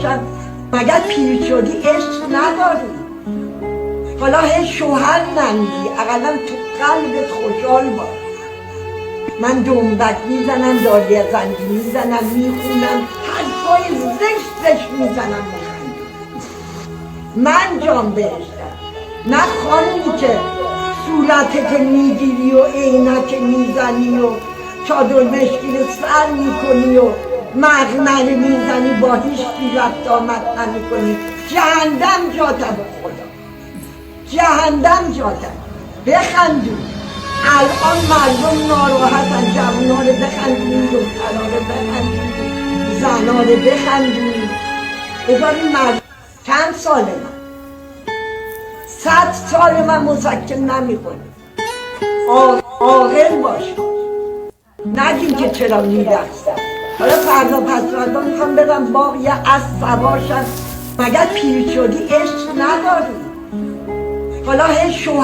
باشم مگر پیر شدی عشق نداری؟ حالا هی شوهر نمیدی، اقلا تو قلبت خوشحال باش. من دنبک میزنم، دالی زنگی میزنم، میخونم، حرفای زشت میزنم، میخندم. من جان بهشتم، نه خانمی که صورتت میگیری و عینک میزنی و چادر مشکی رو سر میکنی و مغمره میزنی، با هیچکی رفت آمد نمیکنی. جهنم جاتم خدا، جهنم جاتم. بخندون، الان مردم ناراحتن، جوونا رو بخندون، دخترها رو بخندون، زنها رو بخندون. بذارین مردم. چند ساله من؟ 100 سال من مسکن نمیخونم. عاقل باش، نگین که چرا میرقصم. حالا فردا پس فردا میخوام برم باغ یه اسب سوارشم. مگر پیر شدی عشق نداری؟ حالا هی شوهر